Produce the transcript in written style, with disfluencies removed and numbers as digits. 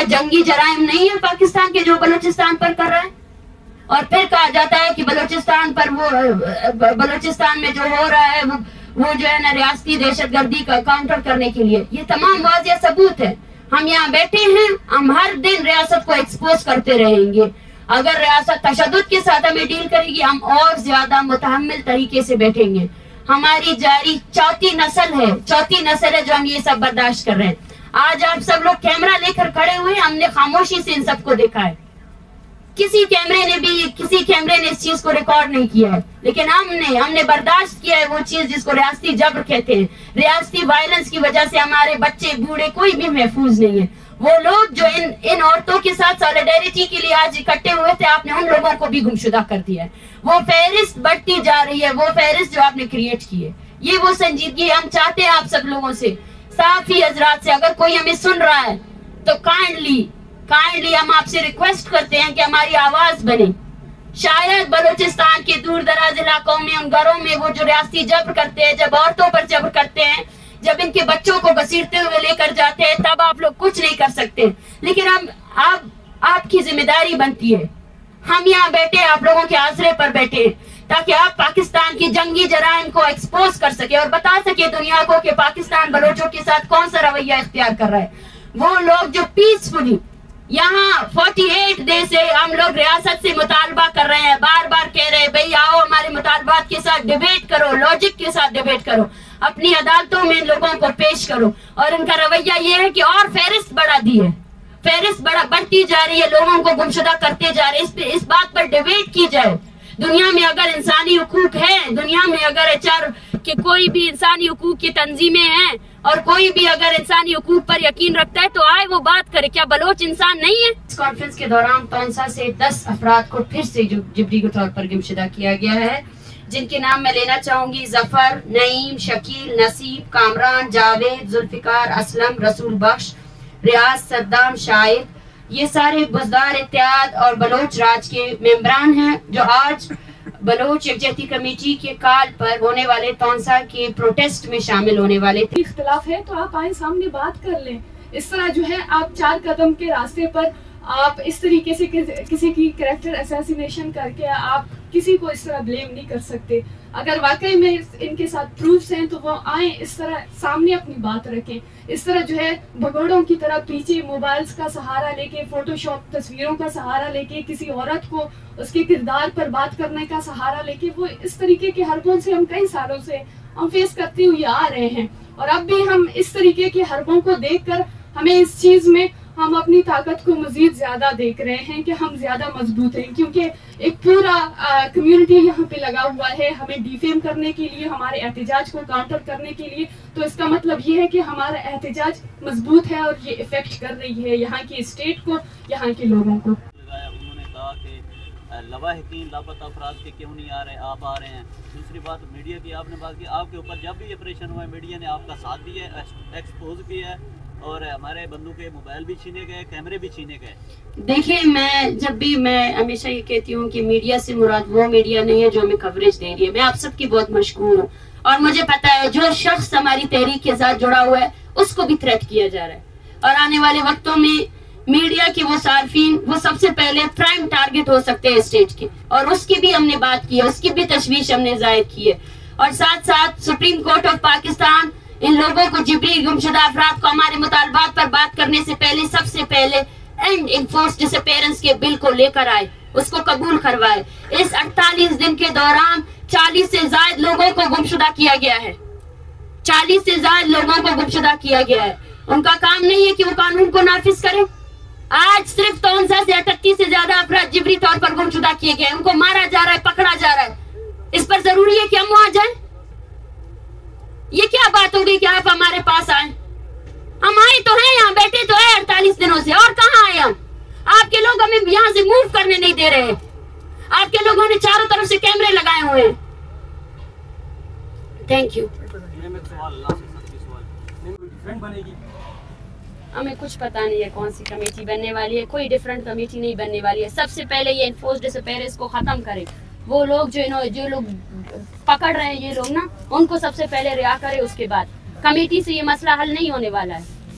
جنگی جرائم نہیں ہے پاکستان کے جو بلوچستان پر کر رہا ہے؟ اور پھر کہا جاتا ہے کہ بلوچستان پر بلوچستان میں جو ہو رہا ہے وہ جو ہے نا ریاستی دہشت گردی کا کاؤنٹر کرنے کے لیے. یہ تمام واضح ثبوت ہے. ہم یہاں بیٹھے ہیں, ہم ہر دن ریاست کو ایکسپوز کرتے رہیں گے. اگر ریاست تشدد کے ساتھ ہمیں ڈیل کرے گی, ہم اور زیادہ متحمل طریقے سے بیٹھیں گے. ہماری جاری چوتھی نسل ہے جو ہم یہ سب برداشت کر رہے ہیں. آج آپ سب لوگ کیمرہ لے کر کھڑے ہوئے, ہم نے خاموشی سے ان سب کو دیکھا ہے. کسی کیمرے نے اس چیز کو ریکارڈ نہیں کیا ہے, لیکن ہم نے برداشت کیا ہے وہ چیز جس کو ریاستی جبر کہتے ہیں. ریاستی وائلنس کی وجہ سے ہمارے بچے بوڑھے کوئی بھی محفوظ نہیں ہے. وہ لوگ جو ان عورتوں کے ساتھ سولیڈیریٹی کے لیے آج اکٹھے ہوئے تھے, آپ نے ان لوگوں کو بھی گمشدہ کر دیا ہے. وہ فہرست بڑھتی جا رہی ہے, وہ فہرست جو آپ نے کریٹ کی ہے. یہ وہ سنجیدگی ہم چاہتے ہیں آپ سب لوگوں سے, صحافی حضرات سے. اگر کوئی ہمیں سن رہا ہے تو کائنڈلی ہم آپ سے ریکویسٹ کرتے ہیں کہ ہماری آواز بنے. شاید بلوچستان کے دور دراز علاقوں میں, ان گھروں میں وہ جو ریاستی جبر کرتے ہیں, جب عورتوں پر جبر کرتے ہیں, جب ان کے بچوں کو گھسیٹتے ہوئے لے کر جاتے ہیں, تب آپ لوگ کچھ نہیں کر سکتے. لیکن آپ کی ذمہ داری بنتی ہے. ہم یہاں بیٹھے آپ لوگوں کے آسرے پر بیٹھے تاکہ آپ پاکستان کی جنگی جرائم کو ایکسپوز کر سکے اور بتا سکے دنیا کو کہ پاکستان بلوچوں کے ساتھ کون سا رویہ اختیار کر رہا ہے. وہ لوگ جو پیسفلی یہاں 48 ڈے سے ہم لوگ ریاست سے مطالبہ کر رہے ہیں, بار بار کہہ رہے ہیں بھئی آؤ ہمارے مطالبات کے ساتھ ڈیبیٹ کرو, لاجک کے ساتھ ڈیبیٹ کرو, اپنی عدالتوں میں ان لوگوں کو پیش کرو. اور ان کا رویہ یہ ہے کہ اور فہرست بڑھا دی ہے, فہرست بڑھتی جا رہی ہے, لوگوں کو گمشدہ کرتے جا رہے ہیں. اس بات پر ڈیبیٹ کی جائے. دنیا میں اگر انسانی حقوق ہے, دنیا میں اگر کہ کوئی بھی انسانی حقوق کی تنظیمیں ہیں اور کوئی بھی اگر انسانی حقوق پر یقین رکھتا ہے تو آئے وہ بات کرے. کیا بلوچ انسان نہیں ہے؟ اس کانفرنس کے دوران تونسا سے 10 افراد کو پھر سے جبری کے طور پر گمشدہ کیا گیا ہے, جن کے نام میں لینا چاہوں گی. ظفر, نعیم, شکیل, نصیب, کامران, جاوید, ذوالفقار, اسلم, رسول بخش, ریاض, صدام, شاہد. یہ سارے بزدار اتحاد اور بلوچ راج کے ممبران ہیں جو آج بلوچ یکجہتی کمیٹی کے کال پر ہونے والے تونسا کے پروٹیسٹ میں شامل ہونے والے تھے. اختلاف ہے تو آپ آئیں سامنے بات کر لیں. اس طرح جو ہے آپ 4 قدم کے راستے پر آپ اس طریقے سے کسی کی کریکٹر اسیسینیشن کر کے آپ کسی کو اس طرح بلیم نہیں کر سکتے. اگر واقعی میں ان کے ساتھ پروفس ہیں تو وہ آئیں, اس طرح سامنے اپنی بات رکھیں. اس طرح جو ہے بھگوڑوں کی طرح پیچھے موبائلز کا سہارا لے کے, فوٹو شاپ تصویروں کا سہارا لے کے, کسی عورت کو اس کے کردار پر بات کرنے کا سہارا لے کے, وہ اس طریقے کے حربوں سے ہم کئی سالوں سے ہم فیس کرتے ہوئے آ رہے ہیں. اور اب بھی ہم اس طریقے کے حربوں کو دیکھ کر ہمیں اس چیز میں ہم اپنی طاقت کو مزید زیادہ دیکھ رہے ہیں کہ ہم زیادہ مضبوط ہیں, کیونکہ ایک پورا کمیونٹی یہاں پہ لگا ہوا ہے ہمیں ڈیفیم کرنے کے لیے, ہمارے احتجاج کو کاؤنٹر کرنے کے لیے. تو اس کا مطلب یہ ہے کہ ہمارا احتجاج مضبوط ہے اور یہ افیکٹ کر رہی ہے یہاں کی اسٹیٹ کو, یہاں کے لوگوں کو. انہوں نے کہا کہ لواحقین لاپتہ افراد کے کیوں نہیں آ رہے, آپ آ رہے ہیں. دوسری بات میڈیا کی آپ نے بات کی, آپ کے اوپر جب بھی آپریشن ہوا ہے میڈیا نے آپ کا ساتھ دیا ہے, ایکسپوز کیا ہے, اور ہمارے بندوں کے موبائل بھی چھینے گئے, کیمرے بھی چھینے گئے. دیکھیں میں ہمیشہ یہ کہتی ہوں کہ میڈیا سے مراد وہ میڈیا نہیں ہے جو ہمیں کوریج دے رہی ہے. میں آپ سب کی بہت مشکور ہوں اور مجھے پتا ہے جو شخص ہماری تحریک کے ساتھ جڑا ہوا ہے اس کو بھی تھریٹ کیا جا رہا ہے. اور آنے والے وقتوں میں میڈیا کے وہ صارفین وہ سب سے پہلے پرائم ٹارگٹ ہو سکتے ہیں اسٹیج کے, اور اس کی بھی ہم نے بات کی ہے, اس کی بھی تشویش ہم نے ظاہر کی ہے. اور ساتھ ساتھ سپریم کورٹ آف پاکستان ان لوگوں کو, جبری گمشدہ افراد کو ہمارے مطالبات پر بات کرنے سے پہلے سب سے پہلے اینڈ انفورس ڈس اپیرنس کے بل کو لے کر آئے, اس کو قبول کروائے. اس 48 دن کے دوران 40 سے زائد لوگوں کو گمشدہ کیا گیا ہے, 40 سے زائد لوگوں کو گمشدہ کیا گیا ہے. ان کا کام نہیں ہے کہ وہ قانون کو نافذ کریں. آج صرف تونسا سے 38 سے زیادہ افراد جبری طور پر گمشدہ کیے گئے, ان کو مارا جا رہا ہے, پکڑا جا رہا ہے. اس پر ضروری ہے کہ ہم وہاں جائیں. یہ کیا بات ہوگی کہ آپ ہمارے پاس آئیں؟ ہم آئے تو ہیں, یہاں بیٹھے تو ہیں 48 دنوں سے, اور کہاں آئے ہم؟ آپ کے لوگ ہمیں یہاں سے موو کرنے نہیں دے رہے. آپ کے لوگوں نے چاروں طرف سے کیمرے لگائے ہوئے ہیں. Thank you. ہمیں کچھ پتا نہیں ہے کون سی کمیٹی بننے والی ہے, کوئی ڈیفرنٹ کمیٹی نہیں بننے والی ہے. سب سے پہلے یہ انفورس ڈس اپیرنس کو ختم کرے. وہ لوگ جو لوگ پکڑ رہے ہیں یہ لوگ نا, ان کو سب سے پہلے رہا کرے. اس کے بعد کمیٹی سے یہ مسئلہ حل نہیں ہونے والا ہے.